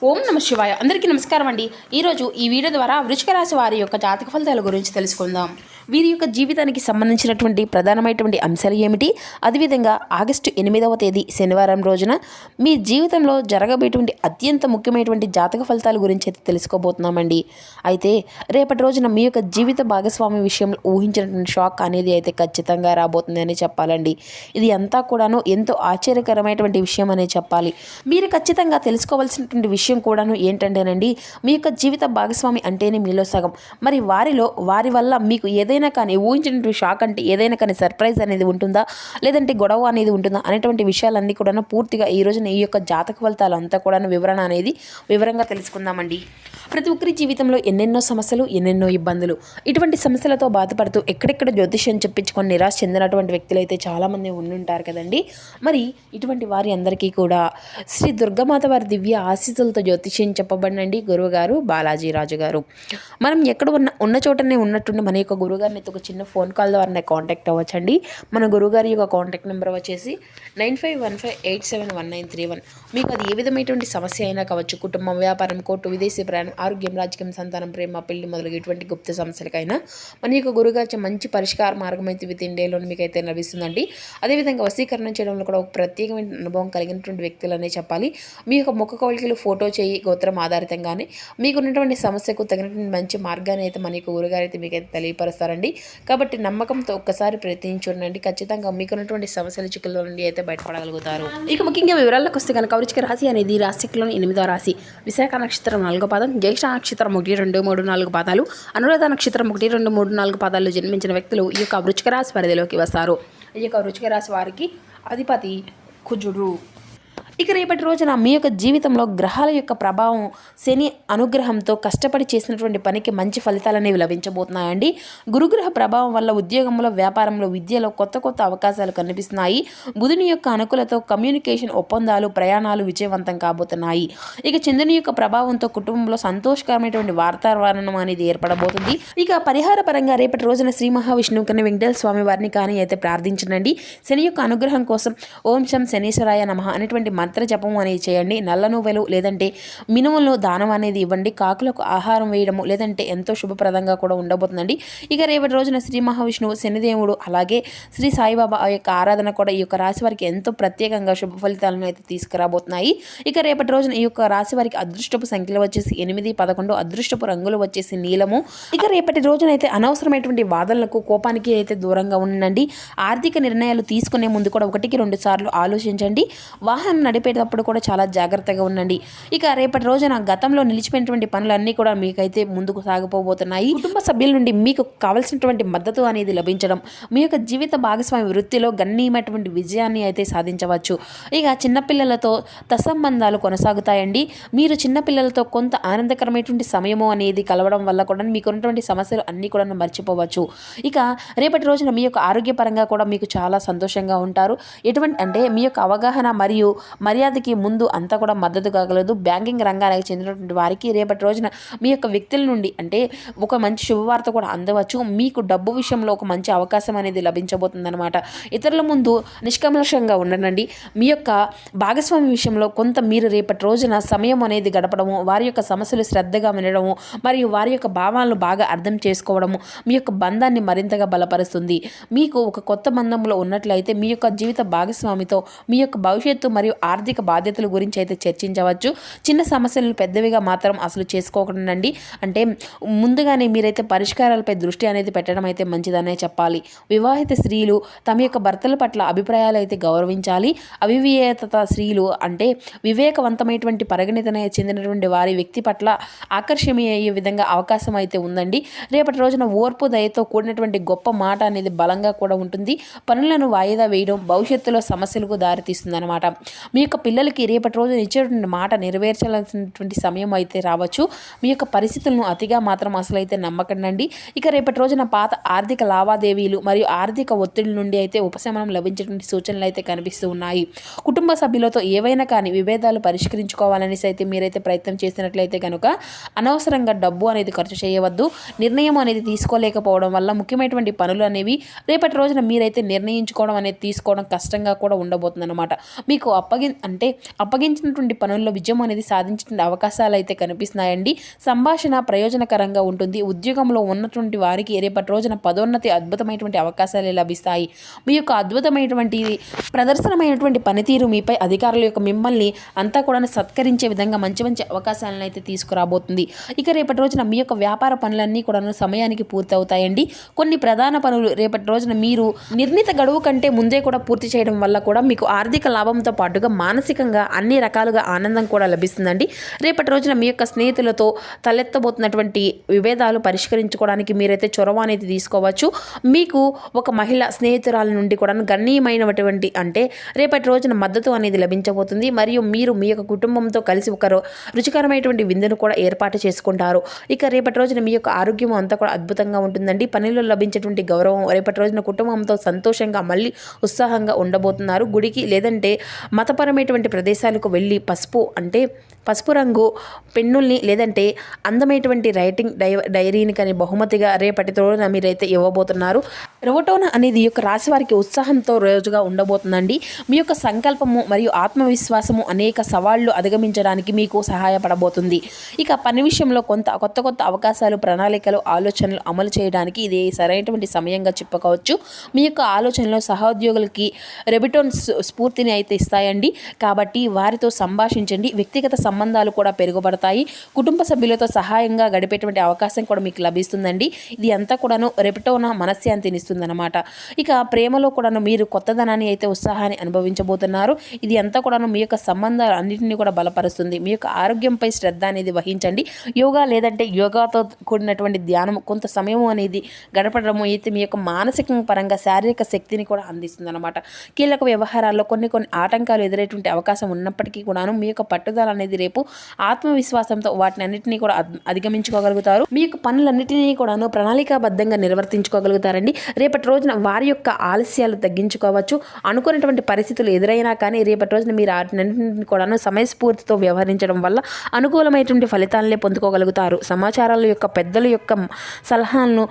ఓం నమ శివాయ. అందరికీ నమస్కారం అండి. ఈరోజు ఈ వీడియో ద్వారా వృశ్చిక రాశి వారి యొక్క జాతక ఫలితాల గురించి తెలుసుకుందాం. వీరి యొక్క జీవితానికి సంబంధించినటువంటి ప్రధానమైనటువంటి అంశాలు ఏమిటి, అదేవిధంగా ఆగస్టు 8వ తేదీ శనివారం రోజున మీ జీవితంలో జరగబోయేటువంటి అత్యంత ముఖ్యమైనటువంటి జాతక ఫలితాల గురించి అయితే తెలుసుకోబోతున్నామండి. అయితే రేపటి రోజున మీ యొక్క జీవిత భాగస్వామి విషయంలో ఊహించినటువంటి షాక్ అనేది అయితే ఖచ్చితంగా రాబోతుంది అని చెప్పాలండి. ఇది అంతా కూడాను ఎంతో ఆశ్చర్యకరమైనటువంటి విషయం అనే చెప్పాలి. మీరు ఖచ్చితంగా తెలుసుకోవాల్సినటువంటి విషయం కూడాను ఏంటంటేనండి, మీ యొక్క జీవిత భాగస్వామి అంటేనే మీలో సగం. మరి వారి వల్ల మీకు ఏదైనా కానీ ఊహించినటువంటి షాక్ అంటే ఏదైనా కానీ సర్ప్రైజ్ అనేది ఉంటుందా, లేదంటే గొడవ అనేది ఉంటుందా అనేటువంటి విషయాలన్నీ కూడా పూర్తిగా ఈ రోజున ఈ యొక్క జాతక ఫలితాలు అంతా కూడా వివరణ అనేది వివరంగా తెలుసుకుందామండి. ప్రతి ఒక్కరి జీవితంలో ఎన్నెన్నో సమస్యలు, ఎన్నెన్నో ఇబ్బందులు, ఇటువంటి సమస్యలతో బాధపడుతూ ఎక్కడెక్కడ జ్యోతిష్యం చెప్పించుకొని నిరాశ చెందినటువంటి వ్యక్తులు అయితే చాలామంది ఉండుంటారు కదండి. మరి ఇటువంటి వారి అందరికీ కూడా శ్రీ దుర్గామాత వారి దివ్య ఆశీస్సులతో జ్యోతిష్యం చెప్పబడినండి గురువుగారు బాలాజీ రాజు గారు. మనం ఎక్కడ ఉన్న చోటనే ఉన్నట్టుండి మన యొక్క గురువుగారిని ఒక చిన్న ఫోన్ కాల్ ద్వారా కాంటాక్ట్ అవ్వచ్చండి. మన గురువుగారి యొక్క కాంటాక్ట్ నెంబర్ వచ్చేసి 9515871931. మీకు అది ఏ విధమైనటువంటి సమస్య అయినా కావచ్చు, కుటుంబం, వ్యాపారం, కోర్టు, విదేశీ ప్రయాణం, ఆరోగ్యం, రాజకీయం, సంతానం, ప్రేమ, పెళ్లి మొదలగు ఎటువంటి గుప్త సమస్యలకైనా మన యొక్క గురుగారి మంచి పరిష్కార మార్గం అయితే విత్ ఇన్ డేలో మీకు అయితే లభిస్తుందండి. అదేవిధంగా వశీకరణ చేయడంలో కూడా ఒక ప్రత్యేకమైన అనుభవం కలిగినటువంటి వ్యక్తులనే చెప్పాలి. మీ యొక్క ముఖ కవళికలు, ఫోటో చేయి, గోత్రం ఆధారితంగానే మీకు ఉన్నటువంటి సమస్యకు తగినటువంటి మంచి మార్గాన్ని అయితే మన యొక్క గురుగారు అయితే మీకు అయితే తెలియపరుస్తారండి. కాబట్టి నమ్మకంతో ఒక్కసారి ప్రయత్నించుండండి. ఖచ్చితంగా మీకున్నటువంటి సమస్యల చిక్కుల్లో నుండి అయితే బయటపడగలుగుతారు. ఇక ముఖ్యంగా వివరాలకు వస్తే కనుక వృశ్చిక రాశి అనేది రాశిలోని 8వ రాశి. విశాఖ నక్షత్రం 4వ పాదం, జ్యేష్ఠ నక్షత్రం 1, 2, 3, 4 పాదాలు, అనురాధ నక్షత్రం 1, 2, 3, 4 పాదాలు జన్మించిన వ్యక్తులు ఈ యొక్క వృశ్చిక రాశి పరిధిలోకి వస్తారు. ఈ యొక్క వృశ్చిక రాశి వారికి అధిపతి కుజుడు. ఇక రేపటి రోజున మీ యొక్క జీవితంలో గ్రహాల యొక్క ప్రభావం, శని అనుగ్రహంతో కష్టపడి చేసినటువంటి పనికి మంచి ఫలితాలు అనేవి లభించబోతున్నాయండి. గురుగ్రహ ప్రభావం వల్ల ఉద్యోగంలో, వ్యాపారంలో, విద్యలో కొత్త అవకాశాలు కనిపిస్తున్నాయి. బుధుని యొక్క అనుకూలతో కమ్యూనికేషన్ ఒప్పందాలు, ప్రయాణాలు విజయవంతం కాబోతున్నాయి. ఇక చంద్రుని యొక్క ప్రభావంతో కుటుంబంలో సంతోషకరమైనటువంటి వాతావరణం అనేది ఏర్పడబోతుంది. ఇక పరిహార పరంగా రేపటి రోజున శ్రీ మహావిష్ణువు కన్నా వెంకటేశ్వర స్వామి వారిని కానీ అయితే ప్రార్థించండి. శని యొక్క అనుగ్రహం కోసం ఓం శం శనీశ్వరాయ నమః అనేటువంటి మంత్ర జపం అనేది చేయండి. నల్ల నువ్వులు లేదంటే మినుములు దానం అనేది ఇవ్వండి. కాకులకు ఆహారం వేయడము లేదంటే ఎంతో శుభప్రదంగా కూడా ఉండబోతుందండి. ఇక రేపటి రోజున శ్రీ మహావిష్ణువు, శనిదేవుడు, అలాగే శ్రీ సాయిబాబా యొక్క ఆరాధన కూడా ఈ యొక్క రాశి వారికి ఎంతో ప్రత్యేకంగా శుభ ఫలితాలను అయితే తీసుకురాబోతున్నాయి. ఇక రేపటి రోజున ఈ యొక్క రాశి వారికి అదృష్టపు సంఖ్యలు వచ్చేసి 8, 11, అదృష్టపు రంగులు వచ్చేసి నీలము. ఇక రేపటి రోజున అయితే అనవసరమైనటువంటి వాదనలకు, కోపానికి అయితే దూరంగా ఉండండి. ఆర్థిక నిర్ణయాలు తీసుకునే ముందు కూడా 1-2 సార్లు ఆలోచించండి. వాహనం నడిపేటప్పుడు కూడా చాలా జాగ్రత్తగా ఉండండి. ఇక రేపటి రోజున గతంలో నిలిచిపోయినటువంటి పనులన్నీ కూడా మీకైతే ముందుకు సాగిపోబోతున్నాయి. కుటుంబ సభ్యుల నుండి మీకు కావాల్సినటువంటి మద్దతు అనేది లభించడం, మీ యొక్క జీవిత భాగస్వామి వృత్తిలో గణనీయమైనటువంటి విజయాన్ని అయితే సాధించవచ్చు. ఇక చిన్నపిల్లలతో తత్సంబంధాలు కొనసాగుతాయండి. మీరు చిన్నపిల్లలతో కొంత ఆనందకరమైనటువంటి సమయము అనేది కలవడం వల్ల కూడా మీకున్నటువంటి సమస్యలు అన్నీ కూడా మర్చిపోవచ్చు. ఇక రేపటి రోజున మీ యొక్క ఆరోగ్యపరంగా కూడా మీకు చాలా సంతోషంగా ఉంటారు. అంటే మీ యొక్క అవగాహన మరియు మర్యాదకి ముందు అంతా కూడా మద్దతు కాగలదు. బ్యాంకింగ్ రంగానికి చెందినటువంటి వారికి రేపటి రోజున మీ యొక్క వ్యక్తుల నుండి అంటే ఒక మంచి శుభవార్త కూడా అందవచ్చు. మీకు డబ్బు విషయంలో ఒక మంచి అవకాశం అనేది లభించబోతుందన్నమాట. ఇతరుల ముందు నిష్కల్మషంగా ఉండనండి. మీ యొక్క భాగస్వామి విషయంలో కొంత మీరు రేపటి రోజున సమయం అనేది గడపడము, వారి యొక్క సమస్యలు శ్రద్ధగా వినడము మరియు వారి యొక్క భావాలను బాగా అర్థం చేసుకోవడము మీ యొక్క బంధాన్ని మరింతగా బలపరుస్తుంది. మీకు ఒక కొత్త బంధంలో ఉన్నట్లయితే మీ యొక్క జీవిత భాగస్వామితో మీ యొక్క భవిష్యత్తు మరియు ఆర్థిక బాధ్యతల గురించి అయితే చర్చించవచ్చు. చిన్న సమస్యలను పెద్దవిగా మాత్రం అసలు చేసుకోకండి. అంటే ముందుగానే మీరైతే పరిష్కారాలపై దృష్టి అనేది పెట్టడం అయితే మంచిదనే చెప్పాలి. వివాహిత స్త్రీలు తమ యొక్క భర్తల పట్ల అభిప్రాయాలు అయితే గౌరవించాలి. అవివేకత స్త్రీలు అంటే వివేకవంతమైనటువంటి పరిగణితనే చెందినటువంటి వారి వ్యక్తి పట్ల ఆకర్షణీయ విధంగా అవకాశం అయితే ఉందండి. రేపటి రోజున ఓర్పు, దయతో కూడినటువంటి గొప్ప మాట అనేది బలంగా కూడా ఉంటుంది. పనులను వాయిదా వేయడం భవిష్యత్తులో సమస్యలకు దారితీస్తుంది అన్నమాట. మీ యొక్క పిల్లలకి రేపటి రోజు ఇచ్చేటువంటి మాట నెరవేర్చాల్సినటువంటి సమయం అయితే రావచ్చు. మీ యొక్క పరిస్థితులను అతిగా మాత్రం అసలు అయితే నమ్మకండి. ఇక రేపటి రోజున పాత ఆర్థిక లావాదేవీలు మరియు ఆర్థిక ఒత్తిడి నుండి అయితే ఉపశమనం లభించేటువంటి సూచనలు అయితే కనిపిస్తూ ఉన్నాయి. కుటుంబ సభ్యులతో ఏవైనా కానీ విభేదాలు పరిష్కరించుకోవాలనేసి అయితే మీరైతే ప్రయత్నం చేసినట్లయితే కనుక అనవసరంగా డబ్బు అనేది ఖర్చు చేయవద్దు. నిర్ణయం అనేది తీసుకోలేకపోవడం వల్ల ముఖ్యమైనటువంటి పనులు అనేవి రేపటి రోజున మీరైతే నిర్ణయించుకోవడం అనేది తీసుకోవడం కష్టంగా కూడా ఉండబోతుంది అన్నమాట. మీకు అప్పగింత అప్పగించినటువంటి పనుల్లో విజయం అనేది సాధించిన అవకాశాలు అయితే కనిపిస్తున్నాయండి. సంభాషణ ప్రయోజనకరంగా ఉంటుంది. ఉద్యోగంలో ఉన్నటువంటి వారికి రేపటి రోజున పదోన్నతి అద్భుతమైనటువంటి అవకాశాలు లభిస్తాయి. మీ యొక్క అద్భుతమైనటువంటి ప్రదర్శనమైనటువంటి పనితీరు మీపై అధికారుల యొక్క మిమ్మల్ని అంతా కూడా సత్కరించే విధంగా మంచి మంచి అవకాశాలను అయితే తీసుకురాబోతుంది. ఇక రేపటి రోజున మీ యొక్క వ్యాపార పనులన్నీ కూడా సమయానికి పూర్తవుతాయండి. కొన్ని ప్రధాన పనులు రేపటి రోజున మీరు నిర్ణీత గడువు కంటే ముందే కూడా పూర్తి చేయడం వల్ల కూడా మీకు ఆర్థిక లాభంతో పాటుగా మానసికంగా అన్ని రకాలుగా ఆనందం కూడా లభిస్తుందండి. రేపటి రోజున మీ యొక్క స్నేహితులతో తలెత్తబోతున్నటువంటి విభేదాలు పరిష్కరించుకోవడానికి మీరైతే చొరవ అనేది తీసుకోవచ్చు. మీకు ఒక మహిళ స్నేహితురాల నుండి కూడా గణనీయమైనటువంటి రేపటి రోజున మద్దతు అనేది లభించబోతుంది. మరియు మీరు మీ యొక్క కుటుంబంతో కలిసి ఒక రుచికరమైనటువంటి విందును కూడా ఏర్పాటు చేసుకుంటారు. ఇక రేపటి రోజున మీ యొక్క ఆరోగ్యం అంతా కూడా అద్భుతంగా ఉంటుందండి. పనిలో లభించేటువంటి గౌరవం రేపటి రోజున కుటుంబంతో సంతోషంగా మళ్ళీ ఉత్సాహంగా ఉండబోతున్నారు. గుడికి లేదంటే మతపరమైనటువంటి ప్రదేశాలకు వెళ్ళి పసుపు రంగు పెన్నుల్ని లేదంటే అందమైనటువంటి రైటింగ్ డైరీని కానీ బహుమతిగా రేపటి రోజున మీరైతే ఇవ్వబోతున్నారు. రొవటోన అనేది ఈ యొక్క రాశి వారికి ఉత్సాహంతో రోజుగా ఉండబోతుందండి. మీ యొక్క సంకల్పము మరియు ఆత్మవిశ్వాసము అనేక సవాళ్లు అధిగమించడానికి మీకు సహాయపడబోతుంది. ఇక పని విషయంలో కొత్త అవకాశాలు, ప్రణాళికలు, ఆలోచనలు అమలు చేయడానికి ఇది సరైనటువంటి సమయంగా చెప్పుకోవచ్చు. మీ యొక్క ఆలోచనలు సహోద్యోగులకి రెబిటోన్ స్ఫూర్తిని అయితే ఇస్తాయండి. కాబట్టి వారితో సంభాషించండి. వ్యక్తిగత సంబంధాలు కూడా పెరుగుపడతాయి. కుటుంబ సభ్యులతో సహాయంగా గడిపేటువంటి అవకాశం కూడా మీకు లభిస్తుందండి. ఇది అంతా కూడాను రెబిటోన మనశ్శాంతినిస్తుందన్నమాట. ఇక ప్రేమలో కూడాను మీరు కొత్తదనాన్ని అయితే ఉత్సాహాన్ని అనుభవించబోతున్నారు. ఇది అంతా కూడాను మీ యొక్క సంబంధాలు అన్నింటినీ కూడా బలపరుస్తుంది. మీ యొక్క ఆరోగ్యంపై శ్రద్ధ అనేది వహించండి. యోగా లేదంటే యోగాతో కూడినటువంటి ధ్యానం కొంత సమయం అనేది గడపడము అయితే మీ యొక్క మానసిక పరంగా శారీరక శక్తిని కూడా అందిస్తుంది అనమాట. కీలక వ్యవహారాల్లో కొన్ని ఆటంకాలు ఎదురేటువంటి అవకాశం ఉన్నప్పటికీ కూడాను మీ యొక్క పట్టుదల అనేది రేపు ఆత్మవిశ్వాసంతో వాటిని అన్నింటినీ కూడా అధిగమించుకోగలుగుతారు. మీ యొక్క పనులన్నింటినీ కూడాను ప్రణాళికాబద్ధంగా నిర్వర్తించుకోగలుగుతారండి. రేపటి రోజున వారి యొక్క ఆలస్యాలు తగ్గించుకోవచ్చు. అనుకున్నటువంటి పరిస్థితులు ఎదురైనా కానీ రేపటి రోజున మీరు వాటిని కూడాను సమయస్ఫూర్తితో వ్యవహరించడం వల్ల అనుకూలమైనటువంటి ఫలితాలనే పొందుకోగలుగుతారు. సమాచారాల యొక్క పెద్దల యొక్క సలహాలను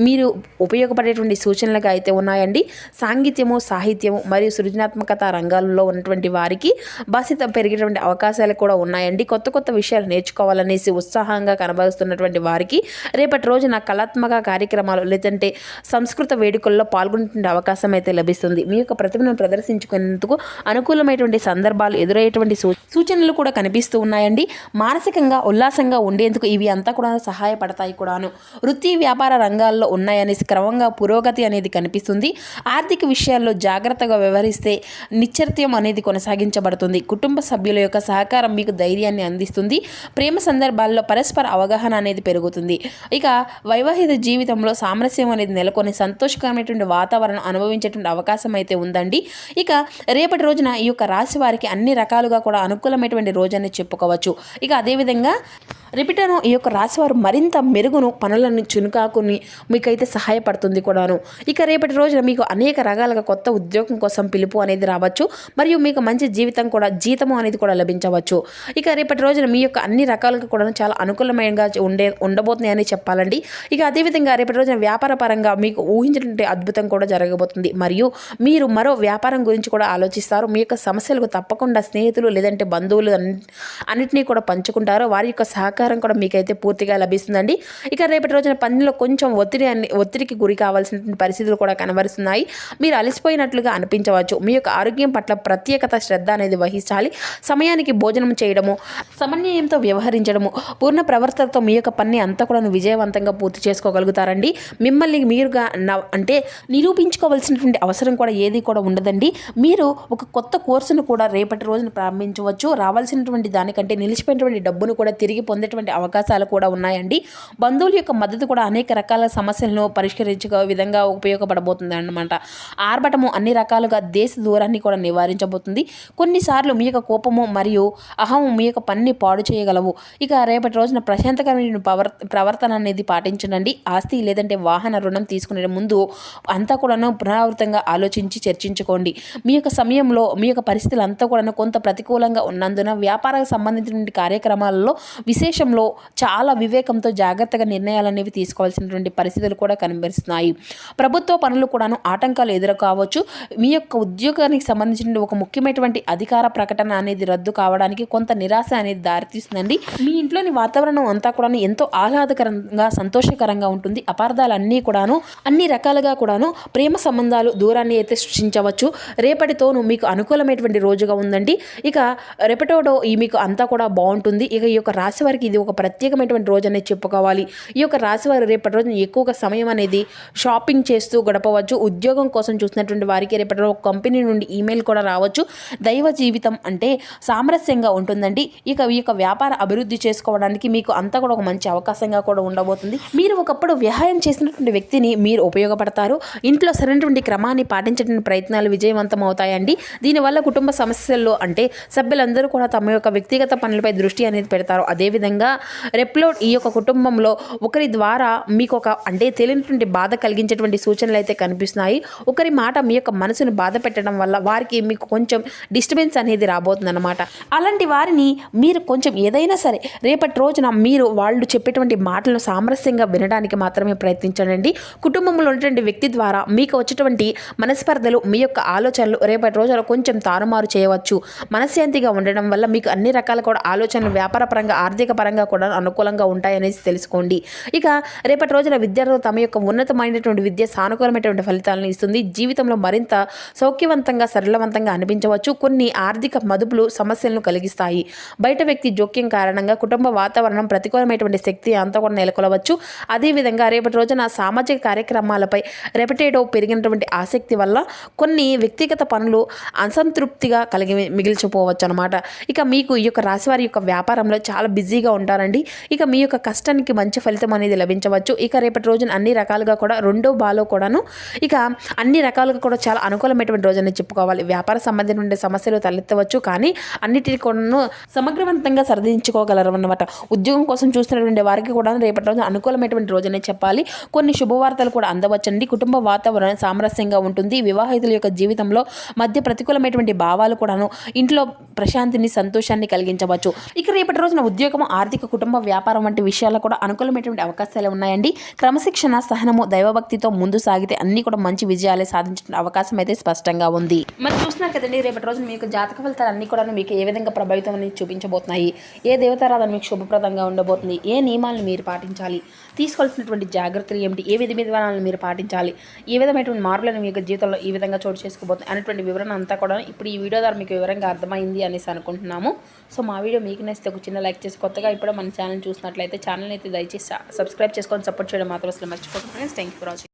మీరు ఉపయోగపడేటువంటి సూచనలుగా అయితే ఉన్నాయండి. సాంగీత్యము, సాహిత్యము మరియు సృజనాత్మకత రంగాల్లో ఉన్నటువంటి వారికి బాధ్యత పెరిగేటువంటి అవకాశాలు కూడా ఉన్నాయండి. కొత్త విషయాలు నేర్చుకోవాలనేసి ఉత్సాహంగా కనబరుస్తున్నటువంటి వారికి రేపటి రోజున కళాత్మక కార్యక్రమాలు లేదంటే సంస్కృత వేడుకల్లో పాల్గొనేటువంటి అవకాశం అయితే లభిస్తుంది. మీ యొక్క ప్రతిభను ప్రదర్శించుకునేందుకు అనుకూలమైనటువంటి సందర్భాలు ఎదురయ్యేటువంటి సూచనలు కూడా కనిపిస్తూ ఉన్నాయండి. మానసికంగా ఉల్లాసంగా ఉండేందుకు ఇవి అంతా కూడా సహాయపడతాయి కూడాను. వృత్తి వ్యాపార రంగాల్లో ఉన్నాయనేసి క్రమంగా పురోగతి అనేది కనిపిస్తుంది. ఆర్థిక విషయాల్లో జాగ్రత్తగా వ్యవహరిస్తే నిశ్చర్యం అనేది కొనసాగించబడుతుంది. కుటుంబ సభ్యుల యొక్క సహకారం మీకు ధైర్యాన్ని అందిస్తుంది. ప్రేమ సందర్భాల్లో పరస్పర అవగాహన అనేది పెరుగుతుంది. ఇక వైవాహిక జీవితంలో సామరస్యం అనేది నెలకొని సంతోషకరమైనటువంటి వాతావరణం అనుభవించేటువంటి అవకాశం అయితే ఉందండి. ఇక రేపటి రోజున ఈ యొక్క రాశి వారికి అన్ని రకాలుగా కూడా అనుకూలమైనటువంటి రోజని చెప్పుకోవచ్చు. ఇక అదేవిధంగా రిపీటను ఈ యొక్క రాశివారు మరింత మెరుగును పనులను చునుకాకుని మీకైతే సహాయపడుతుంది కూడాను. ఇక రేపటి రోజున మీకు అనేక రకాలుగా కొత్త ఉద్యోగం కోసం పిలుపు అనేది రావచ్చు. మరియు మీకు మంచి జీతము అనేది కూడా లభించవచ్చు. ఇక రేపటి రోజున మీ యొక్క అన్ని రకాలుగా కూడా చాలా అనుకూలమైనగా ఉండబోతున్నాయని చెప్పాలండి. ఇక అదేవిధంగా రేపటి రోజున వ్యాపార పరంగా మీకు ఊహించినటువంటి అద్భుతం కూడా జరగబోతుంది. మరియు మీరు మరో వ్యాపారం గురించి కూడా ఆలోచిస్తారు. మీ యొక్క సమస్యలకు తప్పకుండా స్నేహితులు లేదంటే బంధువులు అన్నిటినీ కూడా పంచుకుంటారు. వారి యొక్క సహకారం కూడా మీకైతే పూర్తిగా లభిస్తుందండి. ఇక రేపటి రోజున పనిలో కొంచెం ఒత్తిడికి గురి కావాల్సిన పరిస్థితులు కూడా కనబరుస్తున్నాయి. మీరు అలసిపోయినట్లుగా అనిపించవచ్చు. మీ యొక్క ఆరోగ్యం పట్ల ప్రత్యేకత శ్రద్ధ అనేది వహించాలి. సమయానికి భోజనం చేయడము, సమన్వయంతో వ్యవహరించడము, పూర్ణ ప్రవర్తనతో మీ యొక్క పని అంతా కూడా విజయవంతంగా పూర్తి చేసుకోగలుగుతారండి. మిమ్మల్ని మీరుగా నిరూపించుకోవాల్సినటువంటి అవసరం కూడా ఏది కూడా ఉండదండి. మీరు ఒక కొత్త కోర్సును కూడా రేపటి రోజున ప్రారంభించవచ్చు. రావాల్సినటువంటి దానికంటే నిలిచిపోయినటువంటి డబ్బును కూడా తిరిగి పొందేటువంటి అవకాశాలు కూడా ఉన్నాయండి. బంధువుల యొక్క మద్దతు కూడా అనేక రకాల సమస్యలను పరిష్కరించే విధంగా ఉపయోగపడబోతుంది అన్నమాట. ఆర్భటము అన్ని రకాలుగా దేశ దూరాన్ని కూడా నివారించబోతుంది. కొన్నిసార్లు మీ యొక్క కోపము మరియు అహము మీ యొక్క పనిని పాడు చేయగలవు. ఇక రేపటి రోజున ప్రశాంతకరమైన ప్రవర్తన అనేది పాటించండి. ఆస్తి లేదంటే వాహన రుణం తీసుకునే ముందు అంతా కూడాను పునరావృతంగా ఆలోచించి చర్చించుకోండి. మీ యొక్క సమయంలో మీ యొక్క పరిస్థితులు అంతా కూడా కొంత ప్రతికూలంగా ఉన్నందున వ్యాపారానికి సంబంధించిన కార్యక్రమాలలో విశేష విషయంలో చాలా వివేకంతో జాగ్రత్తగా నిర్ణయాలు అనేవి తీసుకోవాల్సినటువంటి పరిస్థితులు కూడా కనిపిస్తున్నాయి. ప్రభుత్వ పనులు కూడాను ఆటంకాలు ఎదురుకావచ్చు. మీ యొక్క ఉద్యోగానికి సంబంధించిన ఒక ముఖ్యమైనటువంటి అధికార ప్రకటన అనేది రద్దు కావడానికి కొంత నిరాశ అనేది దారితీస్తుందండి. మీ ఇంట్లోని వాతావరణం అంతా కూడాను ఎంతో ఆహ్లాదకరంగా సంతోషకరంగా ఉంటుంది. అపార్థాలన్నీ కూడాను అన్ని రకాలుగా కూడాను ప్రేమ సంబంధాలు దూరాన్ని అయితే సృష్టించవచ్చు. రేపటితోనూ మీకు అనుకూలమైనటువంటి రోజుగా ఉందండి. ఇక రేపటోడో ఈ మీకు అంతా కూడా బాగుంటుంది. ఇక ఈ యొక్క రాశి వారికి ఇది ఒక ప్రత్యేకమైనటువంటి రోజు అనేది చెప్పుకోవాలి. ఈ యొక్క రాశి వారు రేపటి రోజున ఎక్కువగా సమయం అనేది షాపింగ్ చేస్తూ గడపవచ్చు. ఉద్యోగం కోసం చూసినటువంటి వారికి రేపటి రోజు కంపెనీ నుండి ఈమెయిల్ కూడా రావచ్చు. దైవ జీవితం అంటే సామరస్యంగా ఉంటుందండి. ఇక ఈ యొక్క వ్యాపార అభివృద్ధి చేసుకోవడానికి మీకు అంతా కూడా ఒక మంచి అవకాశంగా కూడా ఉండబోతుంది. మీరు ఒకప్పుడు వ్యవహారం చేసినటువంటి వ్యక్తిని మీరు ఉపయోగపడతారు. ఇంట్లో సరైనటువంటి క్రమాన్ని పాటించడానికి ప్రయత్నాలు విజయవంతం అవుతాయండి. దీనివల్ల కుటుంబ సమస్యల్లో అంటే సభ్యులందరూ కూడా తమ యొక్క వ్యక్తిగత పనులపై దృష్టి అనేది పెడతారు. అదేవిధంగా రేపులో ఈ యొక్క కుటుంబంలో ఒకరి ద్వారా మీకు ఒక అంటే తెలియనటువంటి బాధ కలిగించేటువంటి సూచనలు అయితే కనిపిస్తున్నాయి. ఒకరి మాట మీ యొక్క మనసును బాధ పెట్టడం వల్ల వారికి మీకు కొంచెం డిస్టర్బెన్స్ అనేది రాబోతుంది అన్నమాట. అలాంటి వారిని మీరు కొంచెం ఏదైనా సరే రేపటి రోజున మీరు వాళ్ళు చెప్పేటువంటి మాటలను సామరస్యంగా వినడానికి మాత్రమే ప్రయత్నించండి. కుటుంబంలో ఉన్నటువంటి వ్యక్తి ద్వారా మీకు వచ్చేటువంటి మనస్పర్ధలు మీ యొక్క ఆలోచనలు రేపటి రోజున కొంచెం తారుమారు చేయవచ్చు. మనశ్శాంతిగా ఉండడం వల్ల మీకు అన్ని రకాల కూడా ఆలోచనలు వ్యాపార పరంగా ఆర్థిక పరంగా కూడా అనుకూలంగా ఉంటాయనేసి తెలుసుకోండి. ఇక రేపటి రోజున విద్యార్థులు తమ యొక్క ఉన్నతమైనటువంటి విద్య సానుకూలమైనటువంటి ఫలితాలను ఇస్తుంది. జీవితంలో మరింత సౌఖ్యవంతంగా సరళవంతంగా అనిపించవచ్చు. కొన్ని ఆర్థిక మదుపులు సమస్యలను కలిగిస్తాయి. బయట వ్యక్తి జోక్యం కారణంగా కుటుంబ వాతావరణం ప్రతికూలమైనటువంటి శక్తి అంతా కూడా నెలకొలవచ్చు. అదేవిధంగా రేపటి రోజున సామాజిక కార్యక్రమాలపై రేపటేటో పెరిగినటువంటి ఆసక్తి వల్ల కొన్ని వ్యక్తిగత పనులు అసంతృప్తిగా మిగిల్చిపోవచ్చు అనమాట. ఇక మీకు ఈ యొక్క రాశివారి యొక్క వ్యాపారంలో చాలా బిజీగా ఉంటారండి. ఇక మీ యొక్క కష్టానికి మంచి ఫలితం అనేది లభించవచ్చు. ఇక రేపటి రోజున అన్ని రకాలుగా కూడా రెండో బాలో కూడాను ఇక అన్ని రకాలుగా కూడా చాలా అనుకూలమైనటువంటి రోజు అని చెప్పుకోవాలి. వ్యాపార సంబంధించిన సమస్యలు తలెత్తవచ్చు, కానీ అన్నిటిని కూడాను సమగ్రవంతంగా సరిదించుకోగలరు అన్నమాట. ఉద్యోగం కోసం చూస్తున్నటువంటి వారికి కూడా రేపటి రోజున అనుకూలమైనటువంటి రోజు అనే చెప్పాలి. కొన్ని శుభవార్తలు కూడా అందవచ్చండి. కుటుంబ వాతావరణం సామరస్యంగా ఉంటుంది. వివాహితుల యొక్క జీవితంలో మధ్య ప్రతికూలమైనటువంటి భావాలు కూడాను ఇంట్లో ప్రశాంతిని సంతోషాన్ని కలిగించవచ్చు. ఇక రేపటి రోజున ఉద్యోగం ఆర్థిక కుటుంబ వ్యాపారం వంటి విషయాల్లో కూడా అనుకూలమైనటువంటి అవకాశాలు ఉన్నాయండి. క్రమశిక్షణ సహనము దైవభక్తితో ముందు సాగితే అన్ని కూడా మంచి విజయాలే సాధించిన అవకాశం అయితే స్పష్టంగా ఉంది. మరి చూస్తున్నారు కదండి రేపటి రోజున మీకు జాతక ఫలితాలు అన్ని కూడా మీకు ఏ విధంగా ప్రభావితం అనేది చూపించబోతున్నాయి, ఏ దేవతారాధన మీకు శుభప్రదంగా ఉండబోతుంది, ఏ నియమాలను మీరు పాటించాలి, తీసుకోవాల్సినటువంటి జాగ్రత్తలు ఏమిటి, ఏ విధానాలను మీరు పాటించాలి, ఏ విధమైనటువంటి మార్పులను మీ యొక్క జీవితంలో ఈ విధంగా చోటు చేసుకోబోతుంది అనేటువంటి వివరణ అంతా కూడా ఇప్పుడు ఈ వీడియో ద్వారా మీకు వివరంగా అర్థమైంది అనేసి అనుకుంటున్నాము. సో మా వీడియో మీకు నచ్చితే ఒక చిన్న లైక్ చేసి కొత్తగా ఇప్పుడు మన ఛానల్ చూసినట్లయితే ఛానల్ అయితే దయచేసి సబ్స్క్రైబ్ చేసుకొని సపోర్ట్ చేయడం మాత్రం అసలు మర్చిపోకండి. Thank you for watching.